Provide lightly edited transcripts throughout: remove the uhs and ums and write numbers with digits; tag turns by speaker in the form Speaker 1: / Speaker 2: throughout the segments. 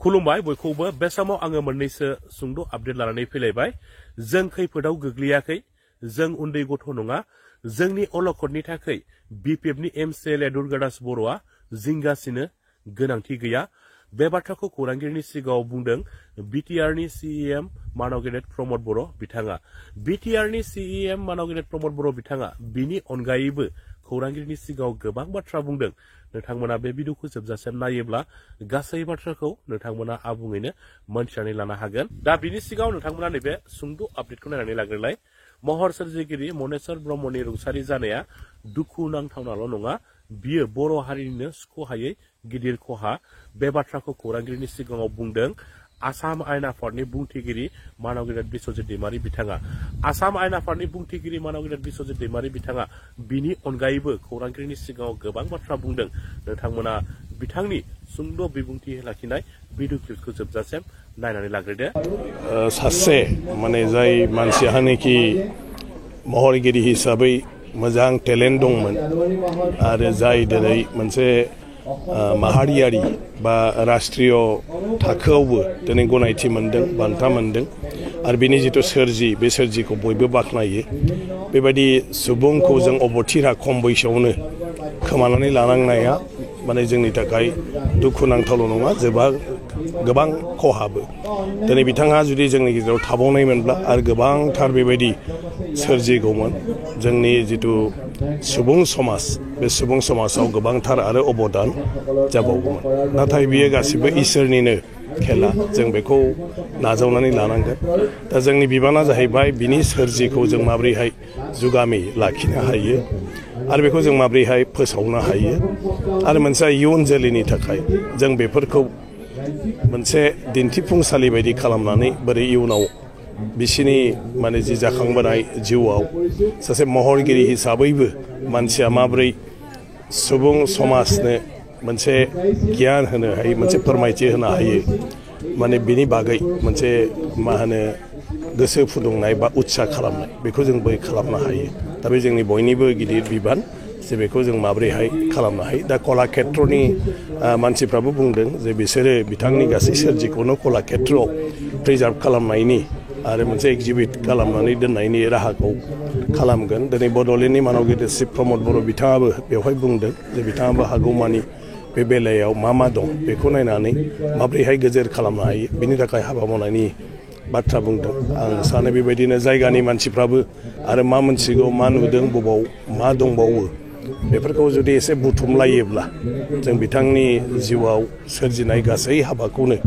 Speaker 1: खुलुमबाय बयखौबो बे समाव आङो मोननैसो सुंद' आपडेट लानानै फैलायबाय जों खैफोदाव गोग्लैयाखै जों उन्दै गथ' नङा जोंनि अलखदनि थाखाय बिपिएफनि एमसिएलए दुर्गादास बर'आ जिंगासिनो गोनांथि गैया बे बाथ्राखौ खौरांगिरिनि सिगाङाव बुंदों बिटिआरनि सिइएम मानव गेदेर प्रमद बर' बिथाङा बिटिआरनि सिइएम मानव गेदेर प्रमद बर' बिथाङा बिनि अनगायैबो खौरांगिरिनि सिगाङाव गोबां बाथ्रा बुंदों नोंथांमोना बे भिडिअखौ जोबजासिम नायोब्ला गासै बाथ्राखौ नोंथांमोना आबुङैनो मोनथिनानै लानो हागोन दा बिनि सिगाङाव नोंथांमोना नैबे सुंद' आपडेटखौ नायनानै लाग्रोलाय महर सोरजिगिरि मनेस्वर ब्रह्मनि रुंसारि जानाया दुखु नांथावनाल' नङा बियो बर' हारिनिनो सुख'हायै गिदिर खहा बे बाथ्राखौ खौरांगिरिनि सिगाङाव बुंदों आसाम आयेन आफादनि बुंथिगिरि मानव गेदेर बिस्वजित दैमारि बिथाङा आसाम आयेन आफादनि बुंथिगिरि मानव गेदेर बिस्वजित दैमारि बिथाङा बिनि अनगायैबो खौरांगिरिनि सिगाङाव गोबां बाथ्रा बुंदों नोंथांमोना बिथांनि सुंद' बिबुंथि लाखिनाय भिडिअ क्लिपखौ जोबजासिम नायनानै लाग्रोदो
Speaker 2: सासे माने जाय मानसियानोखि महरगिरि हिसाबै मोजां टेलेन्ट दंमोन आरो जाय दिनै मोनसे माहारियारि बा राष्ट्रीय थाखोआवबो दिनै गनायथि मोनदों बान्था मोनदों आरो बिनि जिथु सोरजि बे सोरजिखौ बयबो बाख्नायो बेबायदि सुबुंखौ जों अबथिरा खम बैसोआवनो खोमानानै लानांनाया माने जोंनि थाखाय दुखुनांथावल' नङा गोबां खहाबो दिनै बिथाङा जुदि जोंनि गेजेराव थाबावनायमोनब्ला आरो गोबांथार बेबायदि सोरजिगौमोन जोंनि जिथु सुबुं समाज बे सुबुं समाजाव गोबांथार आरो अबदान जाबावगौमोन नाथाय बियो गासिबो इसोरनिनो खेला जों बेखौ नाजावनानै लानांगोन दा जोंनि बिबाना जाहैबाय बिनि सोरजिखौ जों माबोरैहाय जुगामि लाखिनो हायो आरो बेखौ जों माबोरैहाय फोसावनो हायो आरो मोनसे इयुन जोलैनि थाखाय जों बेफोरखौ मोनसे दिन्थिफुंसालि बायदि खालामनानै बोरै इयुनाव बिसिनि माने जि जाखांबोनाय जिउआव सासे महरगिरि हिसाबैबो मानसिया माबोरै सुबुं समाजनो मोनसे गियान होनो हायो मोनसे फोरमायथि होनो हायो माने बिनि बागै मोनसे मा होनो गोसो फुदुंनाय बा उत्सा खालामनाय बेखौ जों बोरै खालामनो हायो दा बे जोंनि बयनिबो गिदिर बिबान जे बेखौ जों माबोरैहाय खालामनो हायो दा कलाक्षेत्रनि मानसिफ्राबो बुंदों जे बिसोरो बिथांनि गासै सोरजिखौनो कलाक्षेत्रआव प्रिजार्भ खालामनायनि आरो मोनसे एक्जिबिट खालामनानै दोननायनि राहाखौ खालामगोन दिनै बड'लेण्डनि मानव गेदेर श्री प्रमद बर' बिथाङाबो बेवहाय बुंदों जे बिथाङाबो हागौमानि बे बेलायाव मा दं बेखौ नायनानै माबोरैहाय गोजोर खालामनो हायो बिनि थाखाय हाबा मावनायनि बाथ्रा बुंदों आं सानो बेबायदिनो जायगानि मानसिफ्राबो आरो मा मोनथिगौ मा नुदों बबाव मा दंबावो बेफोरखौ जुदि एसे बुथुमलायोब्ला जों बिथांनि जिउआव सोरजिनाय गासै हाबाखौनो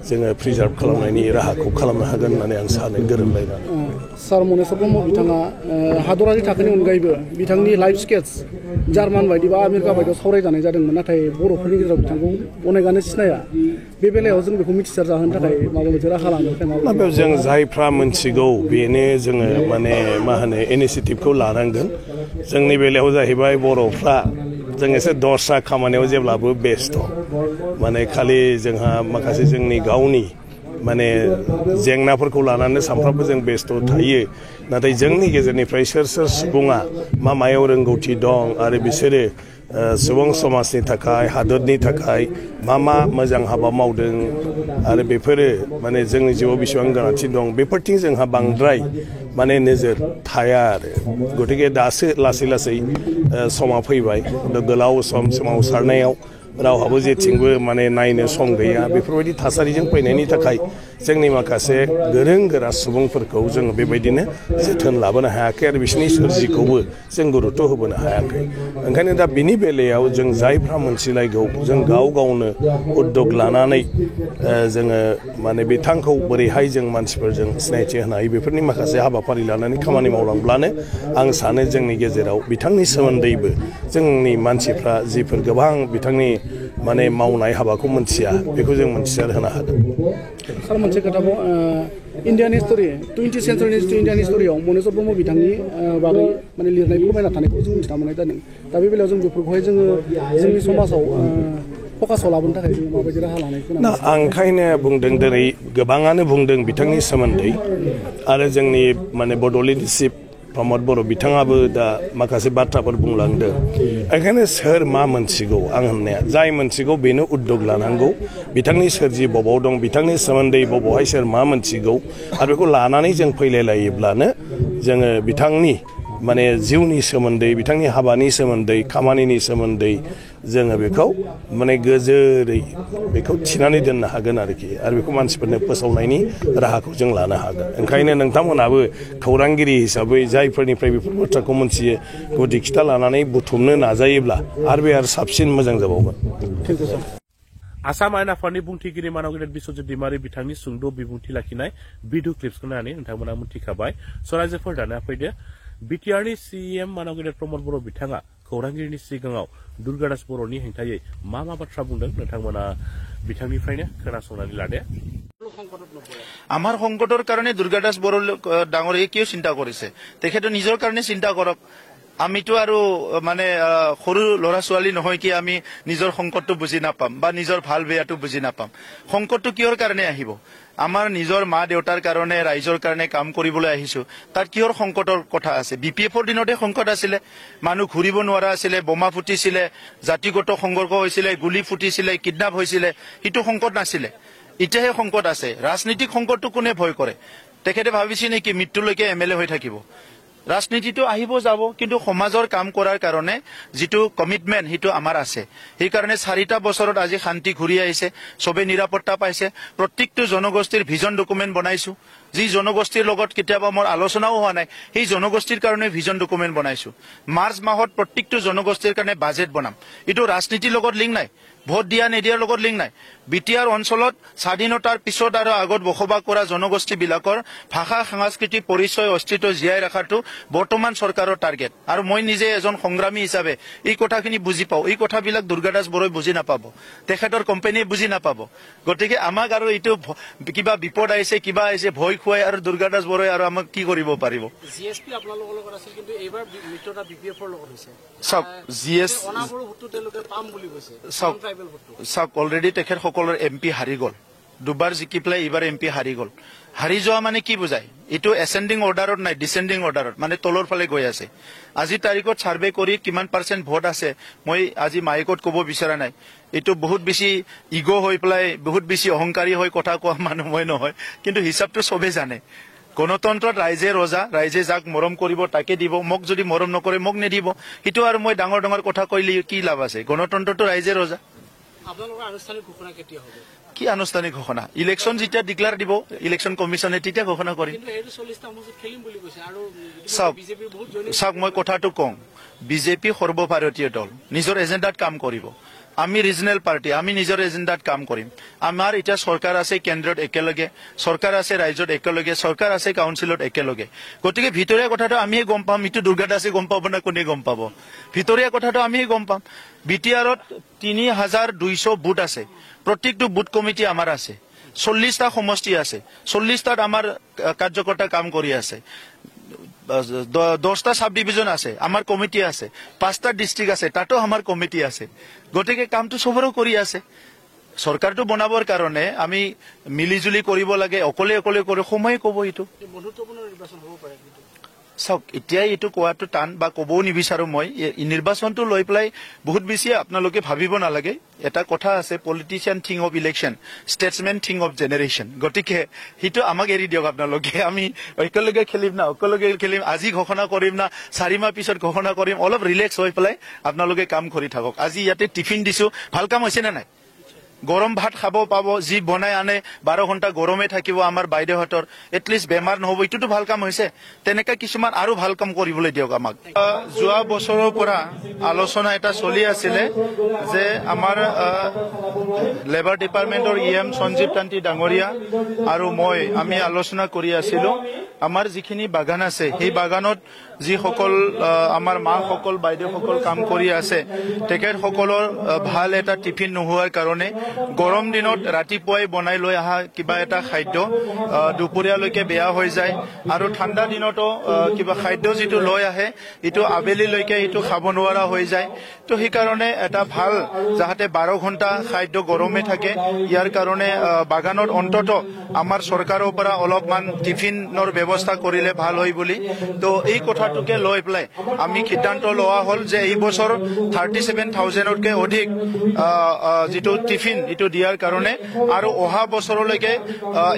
Speaker 2: जोङो प्रिजार्भ खालामनायनि राहाखौ खालामनो हागोन होननानै आं सानो गोरोबलायनानै
Speaker 3: सार मनेस्वर ब्रह्म बिथाङा हादरारि थाखोनि अनगायैबो बिथांनि लाइफ स्केच जार्मान बायदि बा आमेरिका बायदियाव सावरायजानाय जादोंमोन नाथाय बर'फोरनि गेजेराव बिथांखौ अनेकानो सिनाया बे बेलायाव जों बेखौ मिथिसार जाहोनो थाखाय माबा मोनसे राहा लानो थाखाय
Speaker 2: जों जायफ्रा मोनथिगौ बेनो जोङो माने मा होनो इनिसियेटिभखौ लानांगोन जोंनि बेलायाव जाहैबाय बर'फ्रा जों एसे दस्रा खामानियाव जेब्लाबो बेस्थ माने खालि जोंहा माखासे जोंनि गावनि माने जेंनाफोरखौ लानानै सानफ्रामबो जों बेस्थ थायो नाथाय जोंनि गेजेरनिफ्राय सोर सुबुङा मायाव रोंगौथि दं आरो बिसोरो सुबुं समाजनि थाखाय हादरनि थाखाय मा मोजां हाबा मावदों आरो बेफोरो माने जोंनि जिउआव बेसेबां गोनांथि दं बेफोरथिं जोंहा बांद्राय माने नोजोर थाया आरो गतिके दासो लासै समा फैबाय गोलाव सम सोमावसारनायाव रावहाबो जेथिंबो माने नायनो सम गैया बेफोरबायदि थासारिजों फैनायनि थाखाय जोंनि माखासे गोरों गोरा सुबुंफोरखौ जों बेबायदिनो जोथोन लाबोनो हायाखै आरो बिसोरनि सोरजिखौबो जों गुरुत्व होबोनो हायाखै ओंखायनो दा बिनि बेलायाव जों जायफ्रा मोनथिलायगौ जों गावनो उद्योग लानानै जोङो माने बिथांखौ बोरैहाय जों मानसिफोरजों सिनायथि होनो हायो बेफोरनि माखासे हाबाफारि लानानै खामानि मावलांब्लानो आं सानो जोंनि गेजेराव बिथांनि सोमोन्दैबो जोंनि मानसिफ्रा जिफोर गोबां बिथांनि माने मावनाय हाबाखौ मोनथिया बेखौ जों मोनथिसार होनो हागोन
Speaker 3: सार मोनसे खोथाखौ इन्डियान हिस्टरि 20th सेन्चुरिनि इन्डियान हिस्टरियाव मनेस्वर ब्रह्म बिथांनि बागै माने लिरनाय फोरमायना थानायखौ जों मिथिना मोननाय जादों दा बे बेलायाव जों बेफोरखौहाय जोङो जोंनि समाजाव फकासाव लाबोनो थाखाय जों माबायदि राहा लानायखौ
Speaker 2: आं ओंखायनो बुंदों दिनै गोबाङानो बुंदों बिथांनि सोमोन्दै आरो जोंनि माने बड'लेण्ड चिफ प्रमद बर' बिथाङाबो दा माखासे बाथ्राफोर बुंलांदों ओंखायनो सोर मा मोनथिगौ आं होननाया जाय मोनथिगौ बेनो उद्योग लानांगौ बिथांनि सोरजि बबाव दं बिथांनि सोमोन्दै बबावहाय सोर मा मोनथिगौ आरो बेखौ लानानै जों फैलायलायोब्लानो जोङो बिथांनि माने जिउनि सोमोन्दै बिथांनि हाबानि सोमोन्दै खामानिनि सोमोन्दै जोङो बेखौ माने गोजोरै बेखौ थिनानै दोननो हागोन आरोखि आरो बेखौ मानसिफोरनो फोसावनायनि राहाखौ जों लानो हागोन ओंखायनो नोंथांमोनाबो खौरांगिरि हिसाबै जायफोरनिफ्राय बेफोर बाथ्राखौ मोनथियो गुदि खिथा लानानै बुथुमनो नाजायोब्ला आरो बे आरो साबसिन मोजां जाबावगोन
Speaker 1: आसाम आयेन आफादनि बुंथिगिरि मानव बिस्वजित दैमारि बिथांनि सुंद' बिबुंथि लाखिनाय भिडिअ क्लिप्सखौ नायनानै नोंथांमोना मिथिखाबाय रायजोफोर दाना फैदो बिटिआरनि सीएम मानव प्रमद बर' बिथाङा खौरांगिरिनि सिगाङाव दुर्गादास बर'नि हेंथायै मा बाथ्रा बुंदों नोंथांमोना बिथांनिफ्रायनो खोनासंनानै लादो
Speaker 4: আমাৰ সংকটৰ কাৰণে দুৰ্গাদাস বড়ো ডাঙৰীয়ে কিয় চিন্তা কৰিছে তেখেতে নিজৰ কাৰণে চিন্তা কৰক আমিতো আৰু মানে সৰু ল'ৰা ছোৱালী নহয় কি আমি নিজৰ সংকটটো বুজি নাপাম বা নিজৰ ভাল বেয়াটো বুজি নাপাম সংকটটো কিহৰ কাৰণে আহিব আমাৰ নিজৰ মা দেউতাৰ কাৰণে ৰাইজৰ কাৰণে কাম কৰিবলৈ আহিছো তাত কিহৰ সংকটৰ কথা আছে বিপিএফৰ দিনতে সংকট আছিলে মানুহ ঘূৰিব নোৱাৰা আছিলে বোমা ফুটিছিলে জাতিগত সংঘৰ্ষ হৈছিলে গুলি ফুটিছিলে কিডনাপ হৈছিলে সেইটো সংকট নাছিলে এতিয়াহে সংকট আছে ৰাজনীতিক সংকটটো কোনে ভয় কৰে তেখেতে ভাবিছে নেকি মৃত্যুলৈকে এমএলএ হৈ থাকিব ৰাজনীতিটো আহিব যাব কিন্তু সমাজৰ কাম কৰাৰ কাৰণে যেটো কমিটমেন্ট হেতু আমাৰ আছে এই কাৰণে 4টা বছৰত আজি শান্তি ঘূৰি আহিছে সবে নিৰাপত্তা পাইছে প্ৰত্যেকটো জনগোষ্ঠীৰ ভিজন ডকুমেন্ট বনাইছো যি জনগোষ্ঠীৰ লগত কেতিয়াবা মোৰ আলোচনাও হোৱা নাই এই জনগোষ্ঠীৰ কাৰণে ভিজন ডকুমেন্ট বনাইছো মাৰ্চ মাহত প্ৰত্যেকটো জনগোষ্ঠীৰ কাৰণে বাজেট বনাম এটো ৰাজনীতিৰ লগত লিংক নাই ভোট দিয়া নিদিয়াৰ লগত লিংক নাই বিটিআৰ অঞ্চলত স্বাধীনতাৰ পিছত আৰু আগত বসবাস কৰা জনগোষ্ঠী বিলাকৰ ভাষা সাংস্কৃতিক পৰিচয় অস্তিত্ব জীয়াই ৰাখাটো বৰ্তমান চৰকাৰৰ টাৰ্গেট আৰু মই নিজে এজন সংগ্ৰামী হিচাপে এই কথাখিনি বুজি পাও এই কথাবিলাক দুৰ্গাদাস বড়োই বুজি নাপাব তেখেতৰ কোম্পানীয়ে বুজি নাপাব গতিকে আমাক আৰু এইটো কিবা বিপদ আহিছে কিবা আহিছে ভয় খুৱাই আৰু দুৰ্গাদাস বড়োই আৰু আমাক কি কৰিব পাৰিব
Speaker 3: জিএসপি আপোনালোকৰ লগত আছিল কিন্তু এইবাৰ মিত্ৰতা বিপিএফৰ লগত হৈছে
Speaker 4: সব জিএস
Speaker 3: অনাবৰো ভোটটো তেওঁলোকে পাম বুলি কৈছে
Speaker 4: সব অলৰেডি তেখেতসকলৰ এমপি হাৰি গল দুবাৰ জিকি পেলাই এইবাৰ এমপি হাৰি গল হাৰি যোৱা মানে কি বুজায় এটো এসেন্ডিং অৰ্ডাৰত নাই ডিসেন্ডিং অৰ্ডাৰত মানে তলৰ ফালে গৈ আছে আজি তাৰিখত সাৰ্ভে কৰি কিমান পাৰ্চেন্ট ভোট আছে মই আজি মাইকত ক'ব বিচৰা নাই এটো বহুত বেছি ইগো হৈ পেলাই বহুত বেছি অহংকাৰী হৈ কথা কোৱা মানুহ মই নহয় কিন্তু হিচাপটো সবে জানে গণতন্ত্ৰত ৰাইজে ৰজা ৰাইজে যাক মৰম কৰিব তাকে দিব মোক যদি মৰম নকৰে মোক নিদিব এটো আৰু মই ডাঙৰ ডাঙৰ কথা কইলি কি লাভ আছে গণতন্ত্ৰটো ৰাইজে ৰজা
Speaker 3: আপোনালোকৰ আনুষ্ঠানিক ঘোষণা কেতিয়া হ'ব
Speaker 4: কি আনুষ্ঠানিক ঘোষণা ইলেকশন যেতিয়া ডিক্লেয়াৰ দিব ইলেকশন কমিশনে তেতিয়া ঘোষণা কৰিম
Speaker 3: কিন্তু এটো 40টা মুজত খেলিম বুলি কৈছে আৰু
Speaker 4: বিজেপিৰ বহুত সব মই কথাটো কম বিজেপি সৰ্বভাৰতীয় দল নিজৰ এজেন্ডাত কাম কৰিব আমি ৰিজনেল পাৰ্টি আমি নিজৰ এজেন্ডাত কাম কৰিম আমাৰ এটা সৰকাৰ আছে কেন্দ্ৰত একেলগে সৰকাৰ আছে ৰাজ্যত একেলগে সৰকাৰ আছে কাউন্সিলত একেলগে গতিকে ভিতৰীয়া কথাটো আমিহে গম পাম ইটো দুৰ্গাদাসে গম পাব না কোনে গম পাব ভিতৰীয়া কথাটো আমিহে গম পাম বিটিআৰত 3200 বুথ আছে প্ৰত্যেকটো বুথ কমিটি আমাৰ আছে 40টা সমষ্টি আছে 40টাত আমাৰ কাৰ্যকৰ্তা কাম কৰি আছে 10টা সাব ডিভিজন আছে আমাৰ কমিটি আছে 5টা ডিস্ট্ৰিক্ট আছে তাতো আমাৰ কমিটি আছে গতিকে কামটো সবৰো কৰি আছে সৰকাৰটো বনাবৰ কাৰণে আমি মিলিজুলি কৰিব লাগে অকলে অকলে কৰি সময় ক'ব ইটো
Speaker 3: বন্ধুত্বপূৰ্ণ নিৰ্বাচন হ'ব পাৰে কিন্তু
Speaker 4: সব এতিয়াই এইটো কোৱাটো টান বা ক'বও নিবিচাৰো মই নিৰ্বাচনটো লৈ পেলাই বহুত বেছি আপোনালোকে ভাবিব নালাগে এটা কথা আছে politician thing of election statesmen thing of generation গতিকে হিটো আমাক এৰি দিয়ক আপোনালোকে আমি একেলগে খেলিম না অকলগে খেলিম আজি ঘোষণা কৰিম না 4 মাহ পিছত ঘোষণা কৰিম অলপ ৰিলেক্স হৈ পেলাই আপোনালোকে কাম কৰি থাকক আজি ইয়াতে টিফিন দিছো ভাল কাম হৈছে না নাই গৰম ভাত খাব পাব যি বনাই আনে 12 ঘণ্টা গৰমে থাকিব আমাৰ বাইদেউহতৰ এটলিষ্ট বেমাৰ নহব ইটোটো ভাল কাম হৈছে তেনেকা কিছুমান আৰু ভাল কাম কৰিবলৈ দিয়ক আমাক যোৱা বছৰৰ পৰা আলোচনা এটা চলি আছিল যে আমাৰ লেবাৰ ডিপাৰ্টমেন্টৰ ইএম সঞ্জীৱ কান্তি ডাঙৰীয়া আৰু মই আমি আলোচনা কৰি আছিলো আমাৰ যিখিনি বাগান আছে সেই বাগানত যি সকল আমাৰ মা সকল বাইদেউ সকল কাম কৰি আছে তেখেত সকলৰ ভাল এটা টিফিন নোহোৱাৰ কাৰণে গৰম দিনত ৰাতিপুৱাই বনাই লৈ অহা কিবা এটা খাদ্য দুপৰীয়ালৈকে বেয়া হৈ যায় আৰু ঠাণ্ডা দিনতো কিবা খাদ্য যিটো লৈ আহে এইটো আবেলিলৈকে এইটো খাব নোৱাৰা হৈ যায় তো সেইকাৰণে এটা ভাল যাতে 12 ঘণ্টা খাদ্য গৰমে থাকে ইয়াৰ কাৰণে বাগানত অন্তত আমাৰ চৰকাৰৰ পৰা অলপমান টিফিনৰ ব্যৱস্থা কৰিলে ভাল হয় বুলি তো এই কথাটোকে লৈ পেলাই আমি সিদ্ধান্ত লোৱা হ'ল যে এই বছৰ 37,000তকৈ অধিক যিটো টিফিন এইটো দিয়াৰ কাৰণে আৰু অহা বছৰলৈকে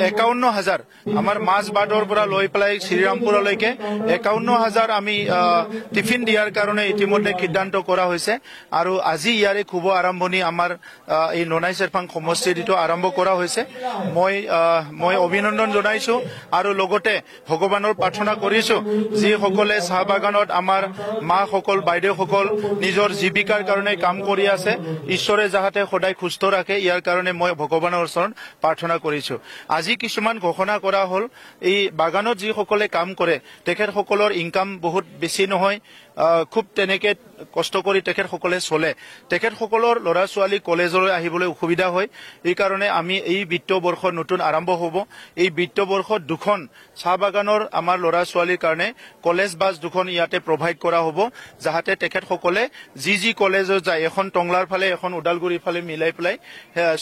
Speaker 4: 51,000 আমাৰ মাজবাটৰ পৰা লৈ পেলাই শ্ৰীৰামপুৰলৈকে 51,000 আমি টিফিন দিয়াৰ কাৰণে ইতিমধ্যে সিদ্ধান্ত কৰা হৈছে আৰু আজি ইয়াৰে শুভ আৰম্ভণি আমাৰ এই ননাই চেৰফাং সমষ্টিত এইটো আৰম্ভ কৰা হৈছে মই অভিনন্দন জনাইছো আৰু লগতে ভগৱানৰ প্ৰাৰ্থনা কৰিছো যিসকলে চাহ বাগানত আমাৰ মাসকল বাইদেউসকল নিজৰ জীৱিকাৰ কাৰণে কাম কৰি আছে ঈশ্বৰে যাতে সদায় সুস্থ ৰাখে ইয়াৰ কাৰণে মই ভগৱানৰ ওচৰত প্ৰাৰ্থনা কৰিছো আজি কিছুমান ঘোষণা কৰা হ'ল এই বাগানত যিসকলে কাম কৰে তেখেতসকলৰ ইনকাম বহুত বেছি নহয় খুব তেনেকে কষ্ট কৰি তেখেতসকলে চলে তেখেতসকলৰ ল'ৰা ছোৱালী কলেজলৈ আহিবলৈ অসুবিধা হয় এই কাৰণে আমি এই বিত্ত বৰ্ষ নতুন আৰম্ভ হ'ব এই বিত্ত বৰ্ষত দুখন চাহ বাগানৰ আমাৰ ল'ৰা ছোৱালীৰ কাৰণে কলেজ বাছ দুখন ইয়াতে প্ৰভাইড কৰা হ'ব যাতে তেখেতসকলে যি কলেজত যায় এখন টংলাৰ ফালে এখন ওদালগুৰিৰ ফালে মিলাই পেলাই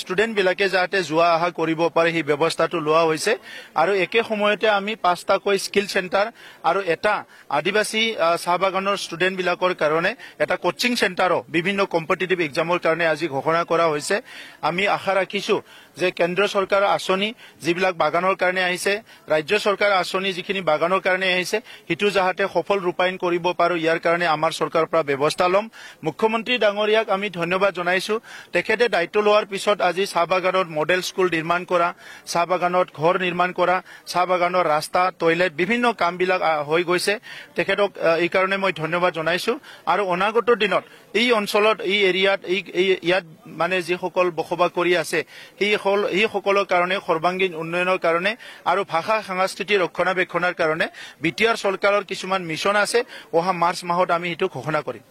Speaker 4: ষ্টুডেণ্ট বিলাকে যাতে যোৱা অহা কৰিব পাৰে সেই ব্যৱস্থাটো লোৱা হৈছে আৰু একে সময়তে আমি 5টাকৈ স্কিল চেণ্টাৰ আৰু এটা আদিবাসী চাহ বাগানৰ ষ্টুডেণ্ট বিলাকৰ কাৰণে এটা কোচিং চেণ্টাৰো বিভিন্ন কম্পিটিটিভ এক্সামৰ কাৰণে আজি ঘোষণা কৰা হৈছে আমি আশা ৰাখিছো যে কেন্দ্ৰ চৰকাৰৰ আঁচনি যিবিলাক বাগানৰ কাৰণে আহিছে ৰাজ্য চৰকাৰৰ আঁচনি যিখিনি বাগানৰ কাৰণে আহিছে হিটো যাতে সফল ৰূপায়ণ কৰিব পাৰো ইয়াৰ কাৰণে আমাৰ চৰকাৰৰ পৰা ব্যৱস্থা ল'ম মুখ্যমন্ত্ৰী ডাঙৰীয়াক আমি ধন্যবাদ জনাইছো তেখেতে দায়িত্ব লোৱাৰ পিছত আজি চাহ বাগানত মডেল স্কুল নিৰ্মাণ কৰা চাহ বাগানত ঘৰ নিৰ্মাণ কৰা চাহ বাগানৰ ৰাস্তা টয়লেট বিভিন্ন কামবিলাক হৈ গৈছে তেখেতক এই কাৰণে মই ধন্যবাদ জনাইছো আৰু অনাগত দিনত এই অঞ্চলত এই এৰিয়াত ইয়াত মানে যিসকল বসবাস কৰি আছে এই সকলৰ কাৰণে সৰ্বাংগীন উন্নয়নৰ কাৰণে আৰু ভাষা সংস্কৃতি ৰক্ষণাবেক্ষণৰ কাৰণে বিটিআৰ চৰকাৰৰ কিছুমান মিছন আছে অহা মাৰ্চ মাহত আমি এইটো ঘোষণা কৰিম